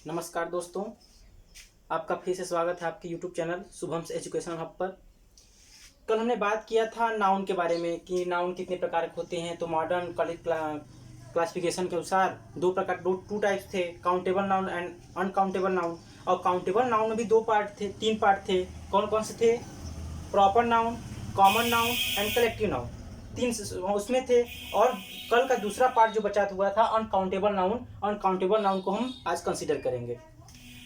नमस्कार दोस्तों, आपका फिर से स्वागत है आपके YouTube channel Shubham's education hub पर। कल हमने बात किया था नाउन के बारे में कि नाउन कितने प्रकार के होते हैं। तो मॉडर्न क्लासिफिकेशन के अनुसार टू टाइप्स थे, countable noun and uncountable noun. और काउंटेबल नाउन में भी तीन पार्ट थे। कौन कौन से थे? Proper noun, common noun and collective noun, तीन उसमें थे। और कल का दूसरा पार्ट जो बचा हुआ था अनकाउंटेबल नाउन। अनकाउंटेबल नाउन को हम आज कंसीडर करेंगे।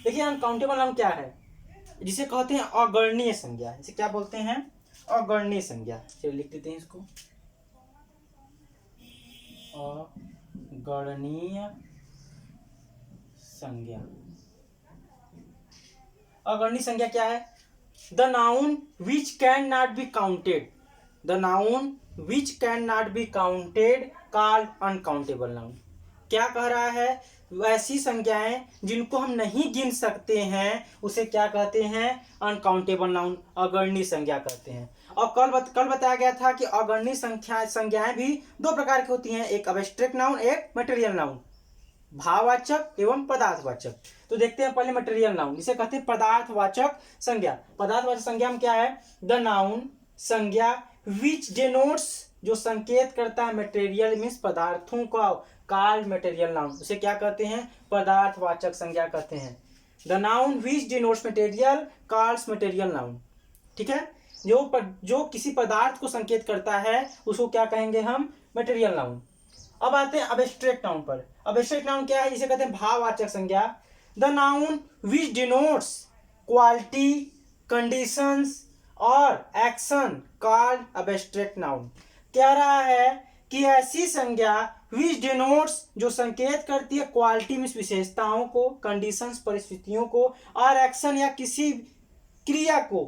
देखिए, अनकाउंटेबल नाउन क्या है? जिसे कहते हैं अगणनीय संज्ञा। इसे क्या बोलते हैं? अगणनीय संज्ञा। चलिए लिख देते हैं इसको, अगणनीय संज्ञा। अगणनीय संज्ञा क्या है? The noun which can not be counted, the noun which can not be counted called uncountable noun. क्या कह रहा है? वैसी संज्ञाएं जिनको हम नहीं गिन सकते हैं उसे क्या कहते हैं? अनकाउंटेबल नाउन, अगणनीय संज्ञा कहते हैं। और कल बताया गया था कि अगणनीय संज्ञाएं भी दो प्रकार की होती हैं, एक एब्स्ट्रैक्ट नाउन, एक मटेरियल नाउन, भाववाचक एवं पदार्थवाचक। तो देखते हैं पहले मटेरियल नाउन, जिसे कहते हैं पदार्थवाचक संज्ञा। पदार्थवाचक संज्ञा में क्या है? द नाउन संज्ञा विच डेनोट्स, जो संकेत करता है, मटेरियल मीन्स पदार्थों का, कॉल्ड मटेरियल नाउन। उसे क्या कहते हैं? पदार्थवाचक संज्ञा कहते हैं। The noun which denotes material called material noun. ठीक है, जो किसी पदार्थ को संकेत करता है उसको क्या कहेंगे हम? Material noun. अब आते हैं अब्स्ट्रैक्ट नाउन पर। अब्स्ट्रैक्ट नाउन क्या है? इसे कहते हैं भाववाचक संज्ञा। The noun which denotes quality, conditions और एक्शन कॉल्ड अब्स्ट्रैक्ट नाउन। कह रहा है कि ऐसी संज्ञा विच डिनोट्स, जो संकेत करती है क्वालिटी मीन्स विशेषताओं को, कंडीशंस परिस्थितियों को, और एक्शन या किसी क्रिया को,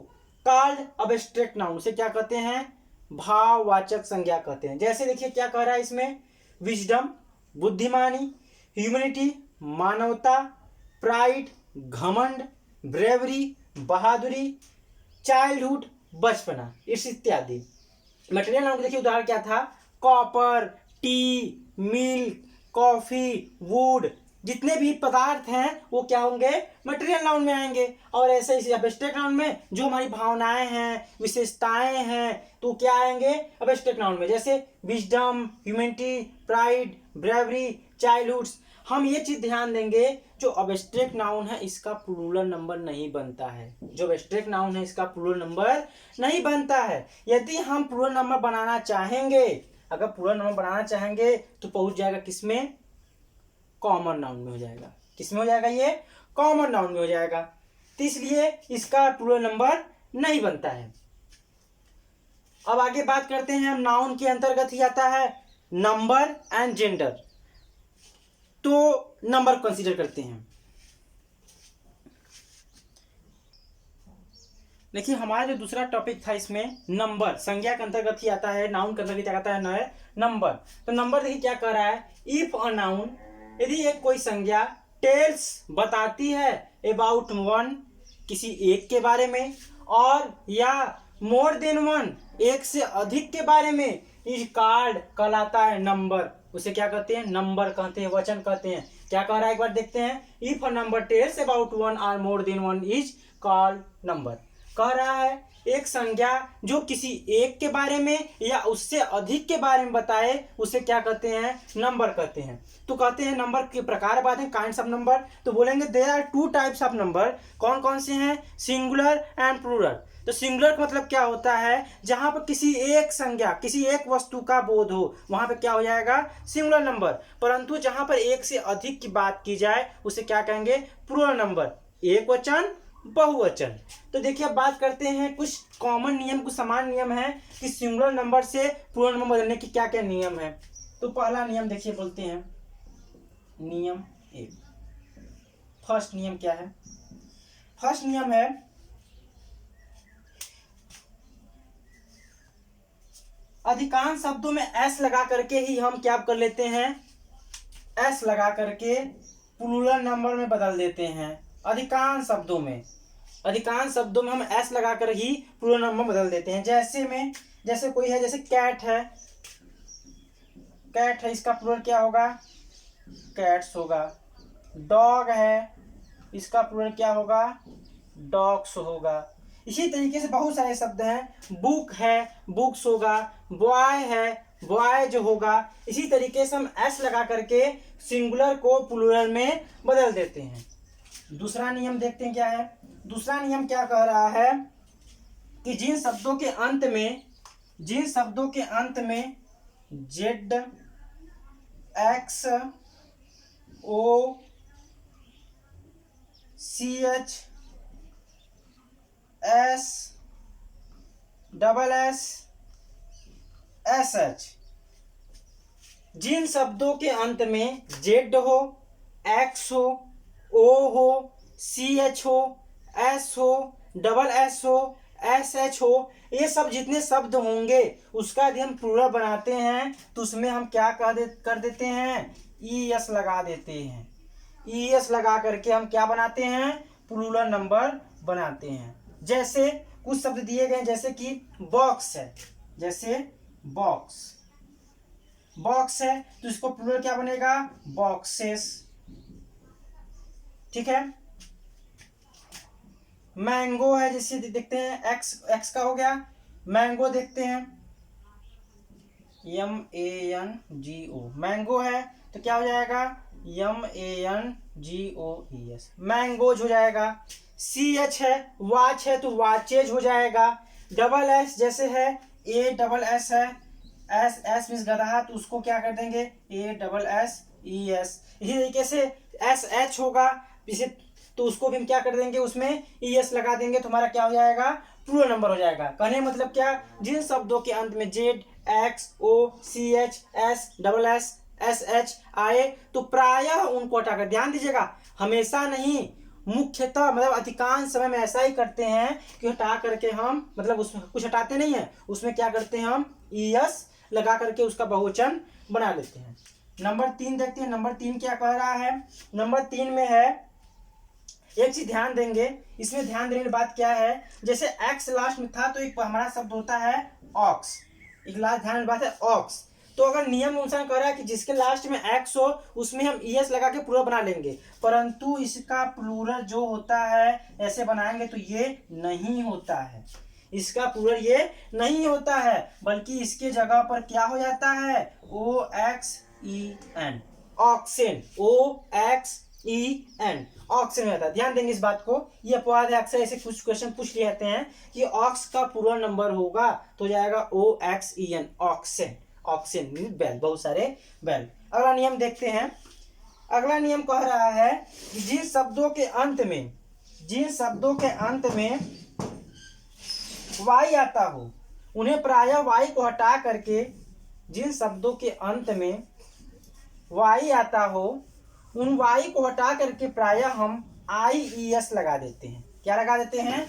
कॉल्ड अब्स्ट्रैक्ट नाउन। उसे क्या कहते हैं? भाववाचक संज्ञा कहते हैं। जैसे देखिए क्या कह रहा है इसमें? विजडम बुद्धिमानी, ह्यूमैनिटी मानवता, प्राइड घमंड, ब्रेवरी बहादुरी, चाइल्डहुड बचपना, इस इत्यादि। मटेरियल नाउन देखिए उदाहरण क्या था? Copper, T, milk, coffee, would, जितने भी पदार्थ हैं वो क्या होंगे? मटेरियल नाउन में आएंगे। और ऐसे ही एब्स्ट्रैक्ट नाउन में जो हमारी भावनाएं हैं, विशेषताएं हैं, तो क्या आएंगे एब्स्ट्रैक्ट नाउन में? जैसे wisdom, humanity, pride, bravery, childhoods. हम ये चीज ध्यान देंगे, जो एब्स्ट्रैक्ट नाउन है इसका प्लूरल नंबर नहीं बनता है। जो एब्स्ट्रैक्ट नाउन है इसका प्लूरल नंबर नहीं बनता है। यदि हम प्लूरल नंबर बनाना चाहेंगे, अगर प्लूरल नंबर बनाना चाहेंगे तो पहुंच जाएगा किसमें? कॉमन नाउन में हो जाएगा। किसमें हो जाएगा? ये कॉमन नाउन में हो जाएगा। तो इसलिए इसका प्लूरल नंबर नहीं बनता है। अब आगे बात करते हैं हम, नाउन के अंतर्गत ही आता है नंबर एंड जेंडर। तो नंबर कंसीडर करते हैं। देखिए, हमारा जो दूसरा टॉपिक था इसमें नंबर संज्ञा के अंतर्गत ही आता है, नाउन के अंतर्गत आता है नंबर। तो नंबर देखिए क्या कह रहा है? इफ अ नाउन, यदि एक कोई संज्ञा टेल्स बताती है अबाउट वन, किसी एक के बारे में, और या मोर देन वन, एक से अधिक के बारे में, इज कॉल्ड कहलाता है नंबर। उसे क्या कहते हैं? नंबर कहते हैं, वचन कहते हैं। क्या कह रहा है एक बार देखते हैं? If a number tells about one और more than one is called number. कह रहा है एक संज्ञा जो किसी एक के बारे में या उससे अधिक के बारे में बताए उसे क्या कहते हैं? नंबर कहते हैं। तो कहते हैं नंबर के प्रकार बात है, काइंड्स ऑफ नंबर। तो बोलेंगे there are two types of number. कौन कौन से हैं? Singular and plural. तो सिंगुलर का मतलब क्या होता है? जहां पर किसी एक संज्ञा, किसी एक वस्तु का बोध हो, वहां पर क्या हो जाएगा? Singular number. परंतु जहां पर एक से अधिक की बात की जाए उसे क्या कहेंगे? प्लूरल नंबर, एक वचन, बहुवचन। तो देखिए अब बात करते हैं कुछ कॉमन नियम, कुछ समान नियम है कि सिंगुलर नंबर से प्लूरल नंबर बदलने की क्या क्या नियम है। तो पहला नियम देखिए, बोलते हैं नियम एक। फर्स्ट नियम क्या है? फर्स्ट नियम है अधिकांश शब्दों में एस लगा करके ही हम क्या कर लेते हैं? एस लगा करके प्लूरल नंबर में बदल देते हैं। अधिकांश शब्दों में हम एस लगाकर ही प्लूरल नंबर बदल देते हैं। जैसे कोई है, जैसे कैट है, इसका प्लूरल क्या होगा? कैट्स होगा। डॉग है, इसका प्लूरल क्या होगा, डॉग्स होगा। इसी तरीके से बहुत सारे शब्द हैं, बुक है, बुक्स होगा, बॉय है, बॉयज होगा। इसी तरीके से हम एस लगा करके सिंगुलर को प्लूरल में बदल देते हैं। दूसरा नियम देखते हैं क्या है। दूसरा नियम क्या कह रहा है कि जिन शब्दों के अंत में Z X O C H S double S S H, जिन शब्दों के अंत में जेड हो, एक्स हो, ओ हो, सी एच हो, एस हो, डबल एस हो, एस एच हो, ये सब जितने शब्द होंगे उसका यदि हम प्लूरल बनाते हैं तो उसमें हम क्या कर देते हैं, ई एस लगा देते हैं। ई एस लगा करके हम क्या बनाते हैं, प्लूरल नंबर बनाते हैं। जैसे कुछ शब्द दिए गए जैसे कि बॉक्स है, जैसे बॉक्स है तो इसको प्लूरल क्या बनेगा, बॉक्सेस। ठीक है। मैंगो है, जैसे देखते हैं एक्स का हो गया, मैंगो देखते हैं MANGO, मैंगो है तो क्या हो जाएगा, MANGOES, मैंगोज हो जाएगा। CH है, वॉच है तो वॉचेज हो जाएगा। डबल एस जैसे है, ASS है, एस मीन्स गधा तो उसको क्या कर देंगे, ASSES। इसी तरीके से SH होगा इसे तो उसको भी हम क्या कर देंगे, उसमें ES लगा देंगे तो हमारा क्या हो जाएगा, प्लूरल नंबर हो जाएगा। कहने मतलब क्या, जिन शब्दों के अंत में Z X O C H S double S S H आए तो प्रायः उनको हटाकर, ध्यान दीजिएगा हमेशा नहीं, मुख्यतः मतलब अधिकांश समय में ऐसा ही करते हैं कि हटा करके हम मतलब उसमें कुछ हटाते नहीं है, उसमें क्या करते हैं हम ES लगा करके उसका बहुवचन बना लेते हैं। नंबर 3 देखते हैं। नंबर 3 क्या कह रहा है। नंबर 3 में है, एक चीज ध्यान देंगे, इसमें ध्यान देने की बात क्या है, जैसे एक्स लास्ट में था तो एक हमारा शब्द होता है ऑक्स, एक लास्ट ध्यान बात है ऑक्स। तो अगर नियम अनुसार कह रहा है कि जिसके लास्ट में एक्स हो उसमें हम ES लगा के प्लूरल बना लेंगे, परंतु इसका प्लूरल जो होता है ऐसे बनाएंगे तो ये नहीं होता है, इसका प्लूरल ये नहीं होता है, बल्कि इसके जगह पर क्या हो जाता है, OXEN, ऑक्सेन, OXEN, ऑक्सेन रहता है। ध्यान देंगे इस बात को, ये अपवाद है, अक्सर ऐसे कुछ क्वेश्चन पूछ लिए जाते हैं कि ऑक्स का प्लूरल नंबर होगा तो जाएगा OXEN, ऑक्सेन। ऑक्सेन मीन बैल, बहुत सारे बैल। अगला नियम देखते हैं। अगला नियम कह रहा है कि जिन शब्दों के अंत में वाई आता हो उन्हें प्रायः वाई को हटा करके, जिन शब्दों के अंत में वाई आता हो उन वाई को हटा करके प्रायः हम IES लगा देते हैं। क्या लगा देते हैं,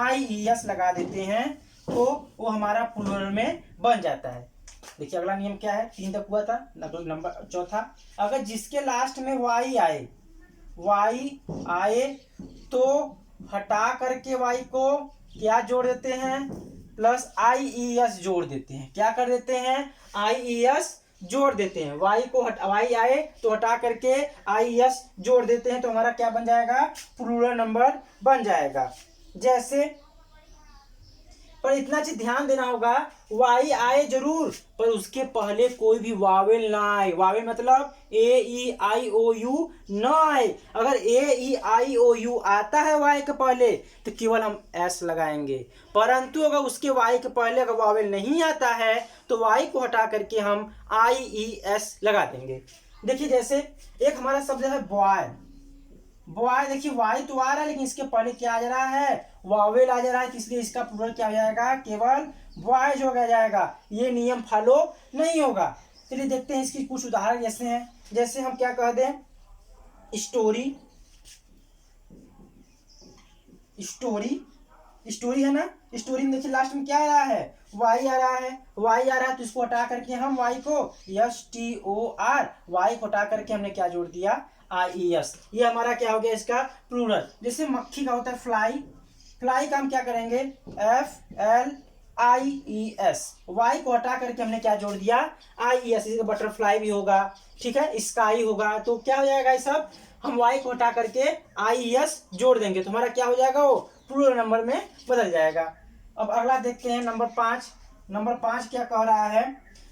IES लगा देते हैं, तो वो हमारा प्लूरल में बन जाता है। देखिए अगला नियम क्या है, 3 तक हुआ था, नंबर चौथा, अगर जिसके लास्ट में वाई आए तो हटा करके वाई को क्या जोड़ देते हैं, प्लस IES जोड़ देते हैं। क्या कर देते हैं, IES जोड़ देते हैं। वाई आए तो हटा करके IES जोड़ देते हैं तो हमारा क्या बन जाएगा, प्लूरल नंबर बन जाएगा। जैसे पर इतना चीज ध्यान देना होगा, वाई आए जरूर पर उसके पहले कोई भी वावेल ना आए। वावेल मतलब AEIOU ना आए। अगर AEIOU आता है वाई के पहले तो केवल हम S लगाएंगे, परंतु अगर उसके वाई के पहले अगर वावेल नहीं आता है तो वाई को हटा करके हम IES लगा देंगे। देखिए जैसे एक हमारा शब्द है बॉय, देखिए वाई तो आ रहा है लेकिन इसके पहले क्या आ जा रहा है, वावेल आ जा रहा है, इसलिए इसका प्लूरल क्या हो जाएगा, केवल बॉयज हो जाएगा। ये नियम फॉलो नहीं होगा। चलिए देखते हैं इसकी कुछ उदाहरण जैसे हैं, जैसे हम क्या कह दें, स्टोरी है ना, स्टोरी में देखिए लास्ट में क्या आ रहा है, वाई आ रहा है तो इसको हटा करके हम वाई को STOR, वाई को हटा करके हमने क्या जोड़ दिया, IES। ये हमारा क्या हो गया, इसका प्लूरल। जैसे मक्खी का होता है फ्लाई का हम क्या करेंगे, FLIES, वाई को हटा करके हमने क्या जोड़ दिया, IES। बटरफ्लाई भी होगा, ठीक है, स्काई होगा, तो क्या हो जाएगा ये सब हम y को हटा करके IES जोड़ देंगे तो हमारा क्या हो जाएगा, वो प्लूरल नंबर में बदल जाएगा। अब अगला देखते हैं नंबर 5। नंबर 5 क्या कह रहा है,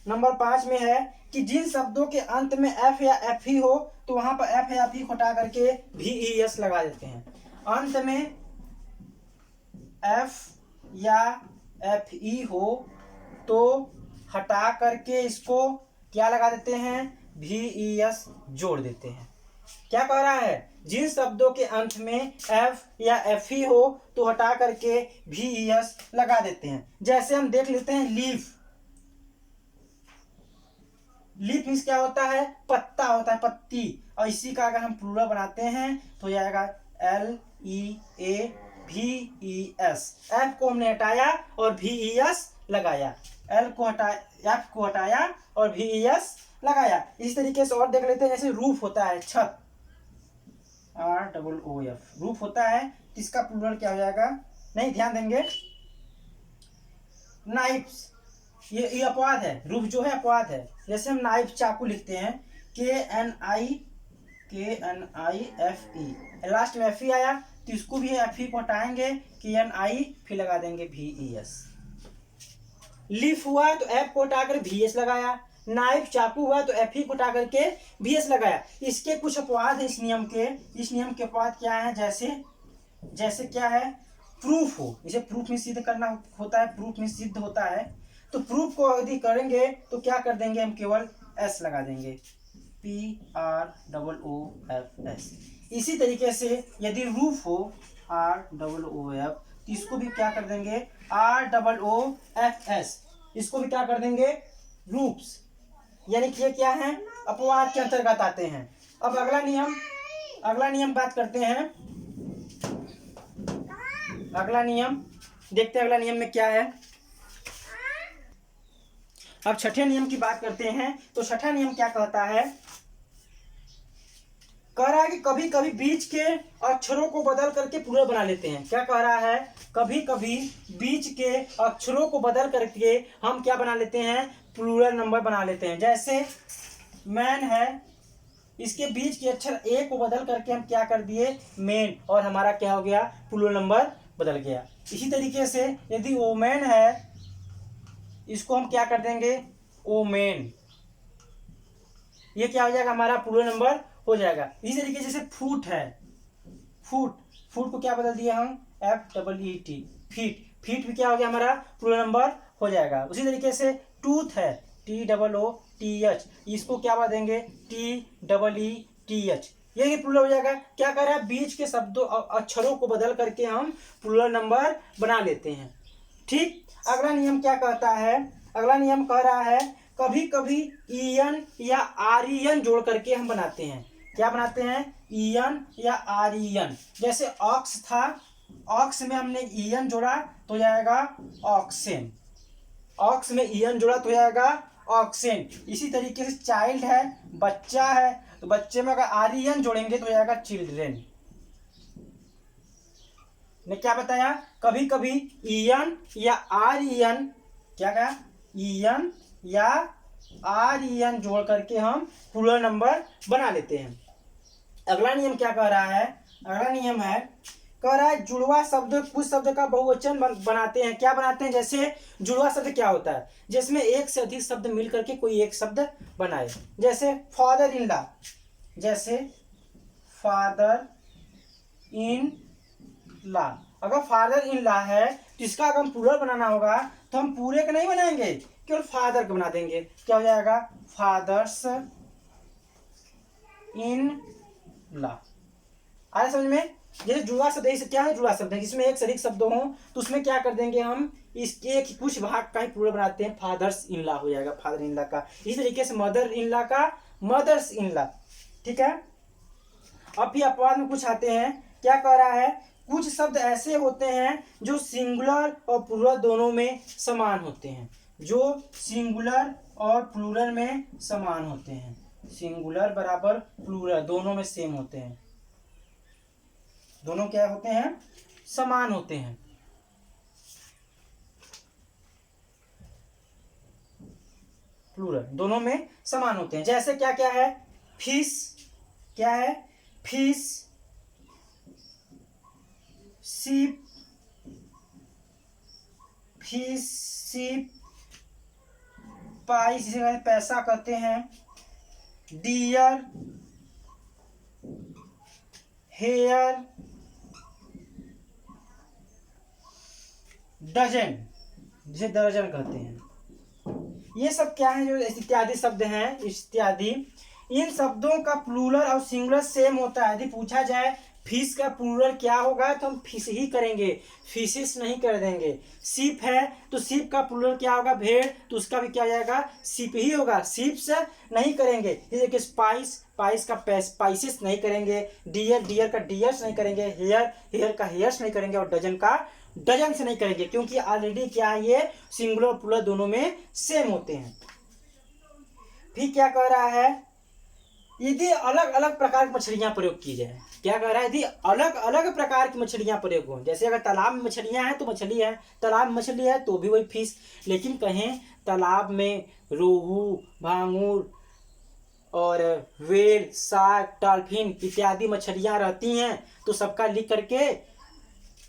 नंबर 5 में है कि जिन शब्दों के अंत में f या f ही हो तो वहां पर f या f को हटा करके VES लगा देते हैं। अंत में f या FE हो तो हटा करके इसको क्या लगा देते हैं, VES जोड़ देते हैं। क्या कह रहा है, जिन शब्दों के अंत में f या FE हो तो हटा करके VES लगा देते हैं। जैसे हम देख लेते हैं लीफ, लीफ मीन्स क्या होता है, पत्ता होता है, पत्ती। और इसी का अगर हम प्लूरल बनाते हैं तो जाएगा LEAVES। F को हमने हटाया और VES लगाया, L को हटाया, F को हटाया और VES लगाया। इस तरीके से और देख लेते हैं, जैसे रूफ होता है, छत, ROOF रूफ होता है, इसका प्लूरल क्या हो जाएगा, नहीं ध्यान देंगे, नाइफ्स। ये अपवाद है, रूफ जो है अपवाद है। जैसे हम नाइफ चाकू लिखते हैं KNIFE, लास्ट में FE आया तो इसको भी FE को हटाएंगे, KNI फिर लगा देंगे VES। लीफ हुआ तो F को हटाकर VS लगाया, नाइफ चाकू हुआ तो FE को हटा करके VS लगाया। इसके कुछ अपवाद है इस नियम के। इस नियम के अपवाद क्या है, जैसे क्या है, प्रूफ हो, इसे प्रूफ में सिद्ध करना होता है, प्रूफ में सिद्ध होता है तो प्रूफ को यदि करेंगे तो क्या कर देंगे, हम केवल S लगा देंगे, PROOFS। इसी तरीके से यदि रूफ हो ROOF तो इसको भी क्या कर देंगे, ROOFS, इसको भी क्या कर देंगे, रूफ्स। यानी कि ये क्या है, अपवाद के अंतर्गत आते हैं। अब अगला नियम बात करते हैं। अगला नियम देखते हैं, अगला नियम में क्या है। अब छठे नियम की बात करते हैं तो छठा नियम क्या कहता है, कह रहा है कि कभी कभी बीच के अक्षरों को बदल करके प्लूरल बना लेते हैं। क्या कह रहा है, कभी कभी बीच के अक्षरों को बदल करके हम क्या बना लेते हैं, प्लूरल नंबर बना लेते हैं। जैसे मैन है, इसके बीच के अक्षर ए को बदल करके हम क्या कर दिए, मेन, और हमारा क्या हो गया, प्लूरल नंबर बदल गया। इसी तरीके से यदि वोमेन है, इसको हम क्या कर देंगे, ओमेन, ये क्या हो जाएगा, हमारा प्लूरल नंबर हो जाएगा। इसी तरीके से फूट है, फूट को क्या बदल दिया हम, FEET, फीट भी क्या हो गया, हमारा प्लूरल नंबर हो जाएगा। उसी तरीके से टूथ है, TOOTH, इसको क्या बदलेंगे, TEETH, ये प्लूरल हो जाएगा। क्या कर रहा है, बीच के शब्दों अक्षरों को बदल करके हम प्लूरल नंबर बना लेते हैं। ठीक, अगला नियम क्या कहता है, अगला नियम कह रहा है कभी कभी EN या REN जोड़ करके हम बनाते हैं। क्या बनाते हैं, EN या REN। जैसे ऑक्स था, ऑक्स में हमने EN जोड़ा तो जाएगा ऑक्सेन, ऑक्स में EN जोड़ा तो जाएगा ऑक्सेन। इसी तरीके से चाइल्ड है, बच्चा है, तो बच्चे में अगर REN जोड़ेंगे तो जाएगा चिल्ड्रेन। ने क्या बताया, कभी कभी EN या REN, क्या कहा, EN या REN जोड़ करके हम प्लूरल नंबर बना लेते हैं। अगला नियम क्या कह रहा है, अगला नियम है, कह रहा है जुड़वा शब्द, कुछ शब्द का बहुवचन बनाते हैं। क्या बनाते हैं, जैसे जुड़वा शब्द क्या होता है, जिसमें एक से अधिक शब्द मिल करके कोई एक शब्द बनाए। जैसे फादर इन लॉ, जैसे फादर इन लॉ, अगर फादर इन लॉ है तो इसका अगर हम प्लूरल बनाना होगा तो हम पूरे का नहीं बनाएंगे, केवल फादर का बना देंगे। क्या हो जाएगा, फादर्स इन लॉ। आया समझ में। जैसे जुड़वा शब्द, इसे क्या है, जुड़वा शब्द है जिसमें एक से अधिक शब्द हो तो उसमें क्या कर देंगे, हम इसके कुछ भाग का ही प्लूरल बनाते हैं, फादर्स इन लॉ हो जाएगा, फादर इन लॉ का। इस तरीके से मदर इन लॉ का मदर्स इन लॉ। ठीक है, अब भी अपवाद में कुछ आते हैं। क्या कह रहा है, कुछ शब्द ऐसे होते हैं जो सिंगुलर और प्लूरल दोनों में समान होते हैं, जो सिंगुलर और प्लूरल में समान होते हैं, सिंगुलर बराबर प्लूरल दोनों में सेम होते हैं, दोनों क्या होते हैं, समान होते हैं। प्लूरल दोनों में समान होते हैं। जैसे क्या क्या है, फिश, क्या है, fish, ship, fish, ship, price जिसे पैसा कहते हैं, डियर, हेयर, डजन जिसे दर्जन कहते हैं। ये सब क्या है जो इत्यादि शब्द हैं, इत्यादि इन शब्दों का प्लूरल और सिंगुलर सेम होता है। यदि पूछा जाए फिश का प्लूरल क्या होगा तो हम फिश ही करेंगे, फिशेस नहीं कर देंगे। सीप है तो सीप का प्लूरल क्या होगा, भेड़, तो उसका भी क्या हो जाएगा, सीप ही होगा, सीप्स नहीं करेंगे। जैसे कि स्पाइस, स्पाइस का स्पाइसेस नहीं करेंगे, डियर, डियर का डियर्स नहीं करेंगे, हेयर, हेयर का हेयर्स नहीं करेंगे, और डजन का डजन से नहीं करेंगे, क्योंकि ऑलरेडी क्या है, ये सिंगुलर और प्लूरल दोनों में सेम होते हैं। फिर क्या कह रहा है, यदि अलग अलग प्रकार की मछलियां प्रयोग की जाए, क्या कह रहा है, यदि अलग अलग प्रकार की मछलियां प्रयोग हो, जैसे अगर तालाब में मछलियां हैं तो मछली है, तालाब में मछली है तो भी वही फिश। लेकिन कहें तालाब में रोहू, भांगुर और व्हेल, शार्क, डॉल्फिन इत्यादि मछलियां रहती हैं, तो सबका लिख करके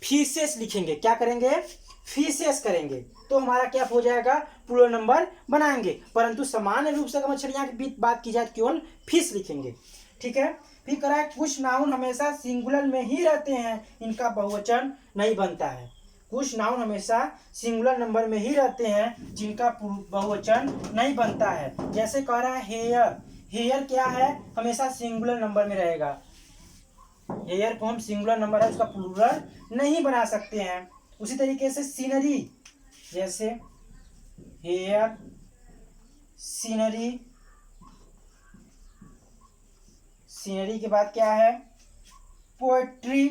फिशेस लिखेंगे। क्या करेंगे, फिशेस करेंगे, तो हमारा क्या हो जाएगा, प्लूरल नंबर बनाएंगे। परंतु सामान्य रूप से मछलियां की बात की जाए केवल फिश लिखेंगे। ठीक है। फिर करा है, कुछ नाउन हमेशा सिंगुलर में ही रहते हैं, इनका बहुवचन नहीं बनता है। कुछ नाउन हमेशा सिंगुलर नंबर में ही रहते हैं, जिनका बहुवचन नहीं बनता है। जैसे कह रहा है हेयर, हेयर क्या है, हमेशा सिंगुलर नंबर में रहेगा। हेयर को हम सिंगुलर नंबर है, उसका प्लूरल नहीं बना सकते हैं। उसी तरीके से सीनरी, जैसे हेयर, सीनरी, सीनरी के बाद क्या है, पोएट्री,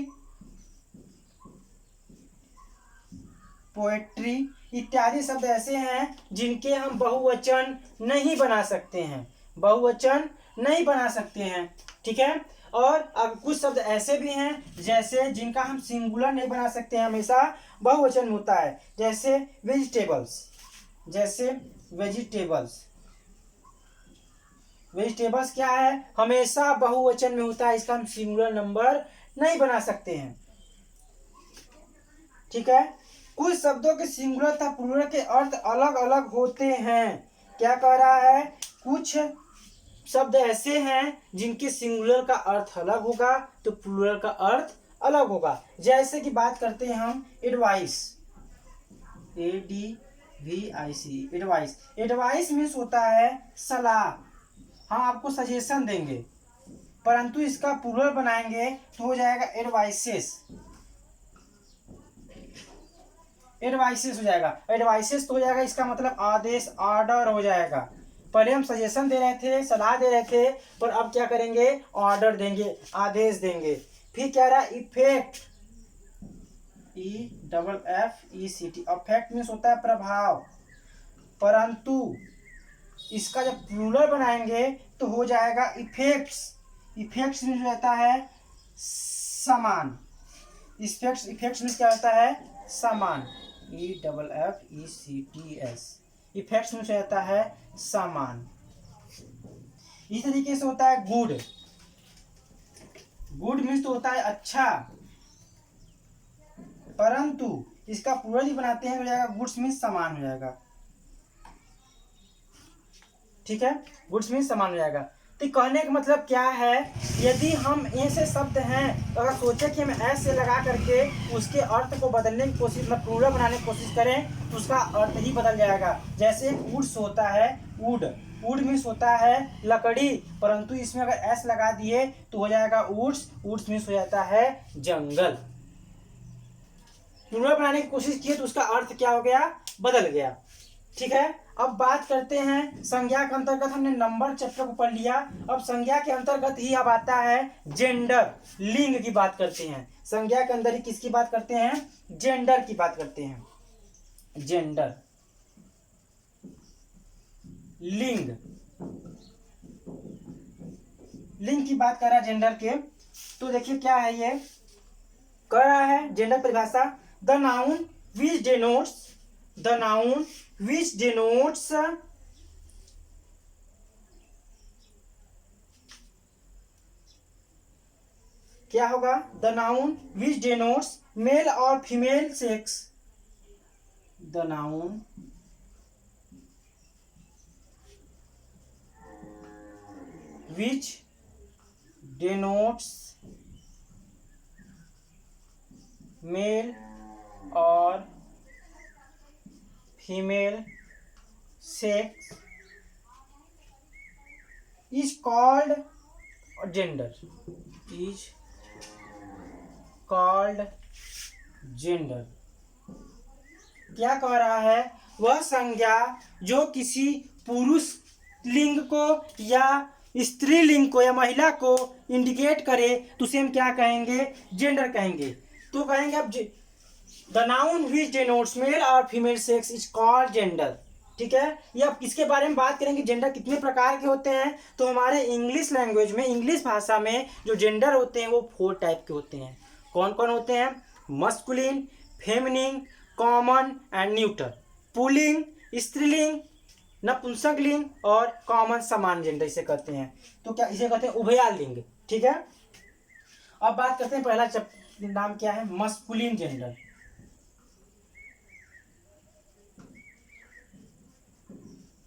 पोएट्री इत्यादि शब्द ऐसे हैं जिनके हम बहुवचन नहीं बना सकते हैं, बहुवचन नहीं बना सकते हैं। ठीक है। और अब कुछ शब्द ऐसे भी हैं जैसे जिनका हम सिंगुलर नहीं बना सकते हैं, हमेशा बहुवचन होता है। जैसे वेजिटेबल्स, जैसे वेजिटेबल्स, वेजिटेबल्स क्या है, हमेशा बहुवचन में होता है, इसका हम सिंगुलर नंबर नहीं बना सकते हैं। ठीक है। कुछ शब्दों के सिंगुलर तथा प्लूरल के अर्थ अलग अलग होते हैं। क्या कह रहा है, कुछ शब्द ऐसे हैं जिनके सिंगुलर का अर्थ अलग होगा तो प्लूरल का अर्थ अलग होगा। जैसे कि बात करते हैं हम advice, ADVIC, advice, advice means होता है सलाह, हम आपको सजेशन देंगे, परंतु इसका प्लूरल बनाएंगे तो हो जाएगा एडवाइसेस, एडवाइसेस हो जाएगा, एडवाइसेस तो हो जाएगा, इसका मतलब आदेश, ऑर्डर हो जाएगा। पहले हम सजेशन दे रहे थे, सलाह दे रहे थे, पर अब क्या करेंगे, ऑर्डर देंगे, आदेश देंगे। फिर क्या रहा, इफेक्ट, EFFECT, अफेक्ट मीन्स होता है प्रभाव, परंतु इसका जब प्लूरल बनाएंगे तो हो जाएगा इफेक्ट्स, इफेक्ट्स मीन्स रहता है समान, इफेक्ट्स, इफेक्ट्स मीन्स क्या होता है, समान, EFFECTS, इफेक्ट्स मीन्स रहता है समान। इस तरीके से होता है गुड, गुड मीन्स तो होता है अच्छा, परंतु इसका प्लूरल ही बनाते हैं, हो जाएगा गुड्स मीन्स समान हो जाएगा। ठीक है, गुड्स मीन्स समान हो जाएगा। तो कहने का मतलब क्या है, यदि हम ऐसे शब्द हैं तो अगर सोचे कि हम ऐसे लगा करके उसके अर्थ को बदलने की कोशिश, मतलब प्लूरल बनाने की कोशिश करें तो उसका अर्थ ही बदल जाएगा। जैसे वुड्स होता है, वुड, वुड मीन्स होता है लकड़ी, परंतु इसमें अगर एस लगा दिए तो हो जाएगा वुड्स, वुड्स मीन्स हो जाता है जंगल। प्लूरल बनाने की कोशिश की तो उसका अर्थ क्या हो गया, बदल गया। ठीक है। अब बात करते हैं संज्ञा के अंतर्गत, हमने नंबर चैप्टर को पढ़ लिया, अब संज्ञा के अंतर्गत ही अब आता है जेंडर, लिंग की बात करते हैं। संज्ञा के अंदर ही किसकी बात करते हैं, जेंडर की बात करते हैं। जेंडर, लिंग, लिंग की बात कर रहा है जेंडर के, तो देखिए क्या है, ये कह रहा है जेंडर परिभाषा, the noun which denotes, the noun which denotes क्या होगा? The noun which denotes male और female sex, the noun which denotes male or female sex is called gender, is called gender। क्या कह रहा है? वह संज्ञा जो किसी पुरुष लिंग को या स्त्रीलिंग को या महिला को इंडिकेट करे तो उसे हम क्या कहेंगे? जेंडर कहेंगे। तो कहेंगे अब the noun which denotes male और female sex is called gender. ठीक है, ये अब किसके बारे में बात करेंगे? जेंडर कितने प्रकार के होते हैं? तो हमारे इंग्लिश लैंग्वेज में, इंग्लिश भाषा में जो जेंडर होते हैं वो 4 टाइप के होते हैं। कौन कौन होते हैं? Masculine, feminine, common and neuter. Pulling, स्त्रीलिंग, नपुंसकलिंग और कॉमन समान जेंडर इसे कहते हैं। तो क्या इसे कहते हैं? उभयलिंग। ठीक है, अब बात करते हैं पहला नाम क्या है? Masculine gender.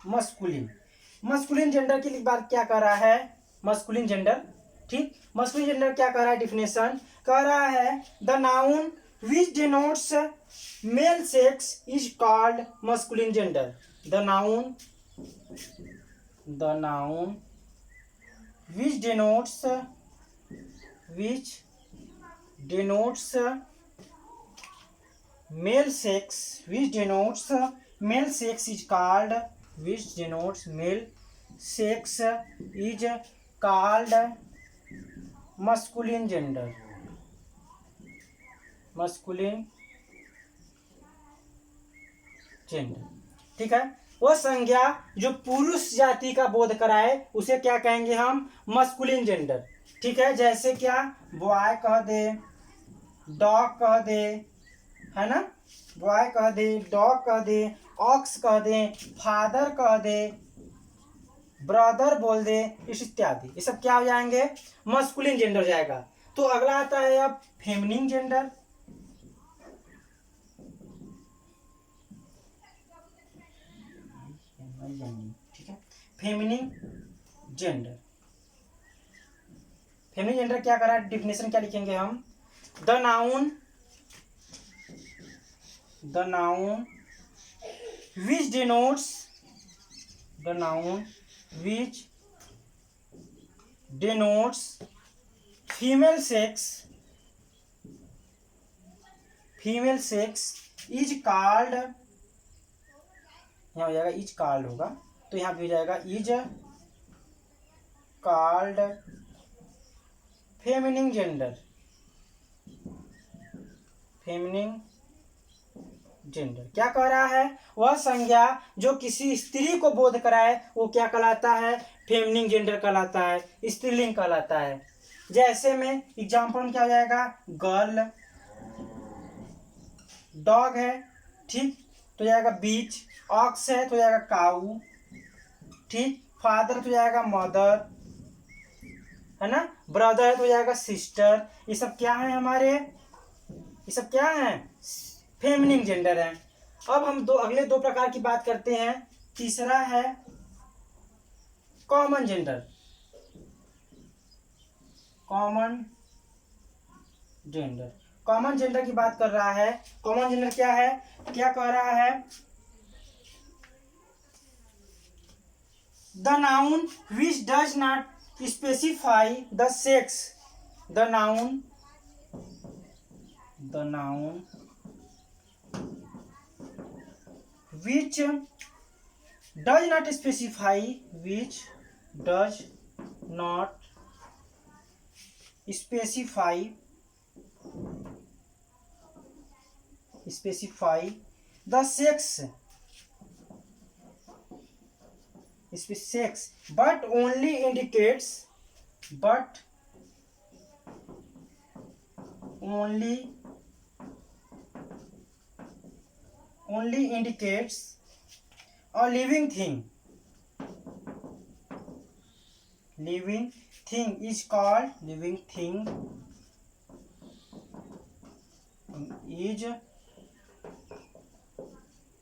मस्कुलिन जेंडर की बात क्या कर रहा है? मस्कुलिन जेंडर, ठीक, मस्कुलिन जेंडर क्या कर रहा है? डिफिनेशन कह रहा है the noun which denotes male sex is called masculine gender. The noun which denotes male sex, which denotes male sex is called, which denotes male sex is called masculine gender, masculine gender। ठीक है, वह संज्ञा जो पुरुष जाति का बोध कराए उसे क्या कहेंगे हम? Masculine gender. ठीक है, जैसे क्या? बॉय कह दे, डॉग कह दे, है ना, बॉय कह दे, डॉग कह दे, ऑक्स कह दे, फादर कह दे, ब्रदर बोल दे, इत्यादि, ये सब क्या हो जाएंगे? मस्कुलिन जेंडर जाएगा। तो अगला आता है अब फेमिनिन जेंडर। ठीक है, फेमिनिन जेंडर। फेमिनिन जेंडर क्या करा? डिफिनेशन क्या लिखेंगे हम? The noun which denotes, the noun which denotes female sex is called, यहाँ हो जाएगा इज कॉल्ड होगा, तो यहाँ भी हो जाएगा is called feminine gender, feminine gender. क्या कह रहा है? वह संज्ञा जो किसी स्त्री को बोध कराए वो क्या कहलाता है? फेमिनिन जेंडर कहलाता है, स्त्रीलिंग कहलाता है। जैसे में एग्जाम्पल में क्या हो जाएगा? गर्ल, डॉग है, ठीक, तो जाएगा बीच, ऑक्स है तो जाएगा काऊ, ठीक, फादर तो जाएगा मदर, है ना, ब्रदर है तो जाएगा सिस्टर। ये सब क्या है हमारे? ये सब क्या है? फेमिनिन जेंडर है। अब हम अगले दो प्रकार की बात करते हैं। तीसरा है कॉमन जेंडर। कॉमन जेंडर की बात कर रहा है। कॉमन जेंडर क्या है? क्या कह रहा है? The noun which does not specify the sex, the noun which does not specify the sex but only indicates a living thing is called living thing is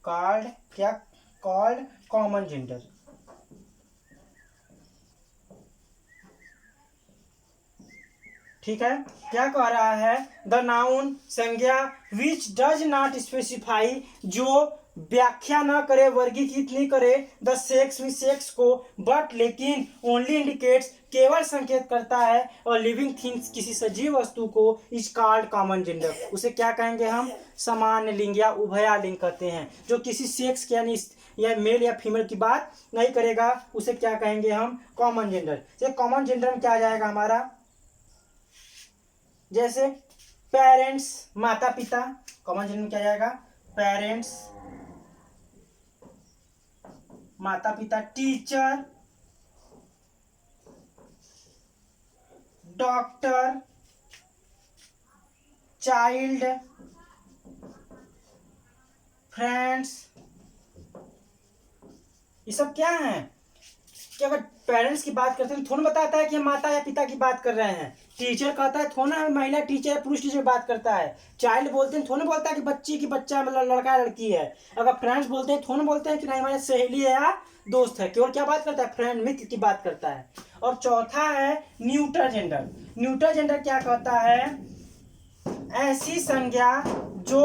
called क्या, कॉल्ड कॉमन जेंडर। ठीक है, क्या कह रहा है, the noun संज्ञा which does not specify, जो व्याख्या न करे, वर्गीकृत नहीं करे, द सेक्स में सेक्स को, बट लेकिन ओनली इंडिकेट्स केवल संकेत करता है, और लिविंग थिंग्स किसी सजीव वस्तु को, इज कॉल्ड कॉमन जेंडर, उसे क्या कहेंगे हम, सामान्य लिंग या उभया लिंग कहते हैं। जो किसी सेक्स के यानी या मेल या फीमेल की बात नहीं करेगा उसे क्या कहेंगे हम, कॉमन जेंडर। जैसे कॉमन जेंडर में क्या आ जाएगा हमारा, जैसे पेरेंट्स माता पिता, कॉमन जेंडर में क्या जाएगा, पेरेंट्स माता पिता, टीचर, डॉक्टर, चाइल्ड, फ्रेंड्स, ये सब क्या है कि अगर पेरेंट्स की बात करते हैं तो थोड़ा बताता है कि हम माता या पिता की बात कर रहे हैं। टीचर कहता है थोड़ा महिला टीचर है, पुरुष टीचर बात करता है। चाइल्ड बोलते हैं थोड़ा बोलता है कि बच्ची की बच्चा मतलब लड़का लड़की है। अगर फ्रेंड्स बोलते हैं थोड़ा बोलते हैं कि नहीं हमारी सहेली है या दोस्त है, केवल क्या बात करता है, फ्रेंड मित्र की बात करता है। और चौथा है न्यूट्रल जेंडर। न्यूट्रल जेंडर क्या कहता है, ऐसी संज्ञा जो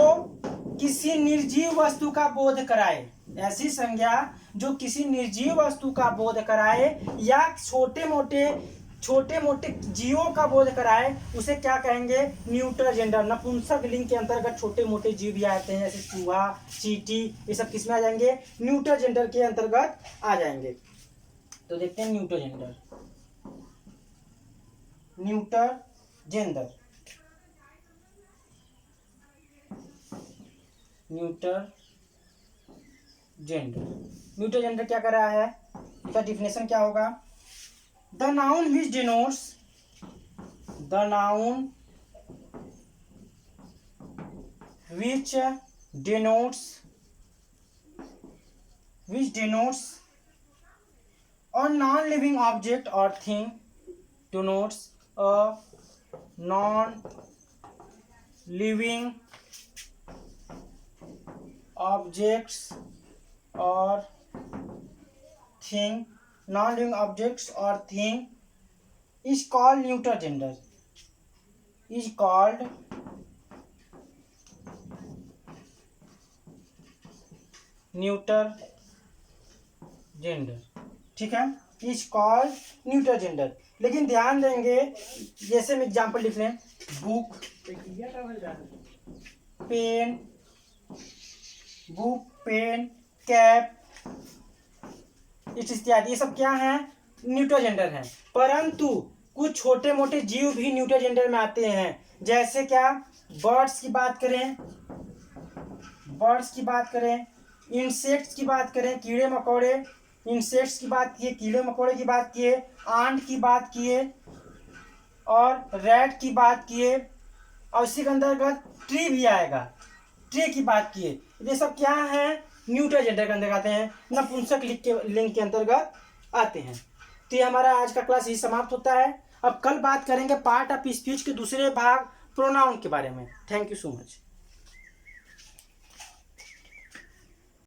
किसी निर्जीव वस्तु का बोध कराए, ऐसी संज्ञा जो किसी निर्जीव वस्तु का बोध कराए या छोटे मोटे जीवों का बोध कराए, उसे क्या कहेंगे, न्यूट्रल जेंडर। नपुंसक लिंग के अंतर्गत छोटे मोटे जीव भी आते हैं, जैसे चूहा, चींटी, ये सब किसमें आ जाएंगे, न्यूट्रल जेंडर के अंतर्गत आ जाएंगे। तो देखते हैं neutral gender. Neutral gender, neutral gender, neutral gender क्या कर रहा है, इसका डिफिनेशन क्या होगा, the noun which denotes, the noun which denotes a non-living object or thing, denotes a non-living objects or thing, non-living objects or thing is called neuter gender, is called neuter gender। ठीक है, is called neutral gender. लेकिन ध्यान देंगे, जैसे हम example लिख लें, book, pen, book, pen, cap इत्यादि, ये सब क्या है, न्यूट्रल जेंडर है। परंतु कुछ छोटे मोटे जीव भी न्यूट्रल जेंडर में आते हैं। जैसे क्या, बर्ड्स की बात करें, इंसेक्ट्स की बात करें, कीड़े मकोड़े, इंसेक्ट्स की बात किए, कीड़े मकोड़े की बात किए, आंट की बात किए और रैट की बात किए, और इसी के अंतर्गत ट्री भी आएगा, ट्री की बात किए। ये सब क्या है, न्यूट्रल जेंडर के अंतर्गत आते हैं, नपुंसक लिंग के अंतर्गत आते हैं। तो ये हमारा आज का क्लास यही समाप्त होता है। अब कल बात करेंगे पार्ट ऑफ स्पीच के दूसरे भाग, प्रोनाउन के बारे में। Thank you so much.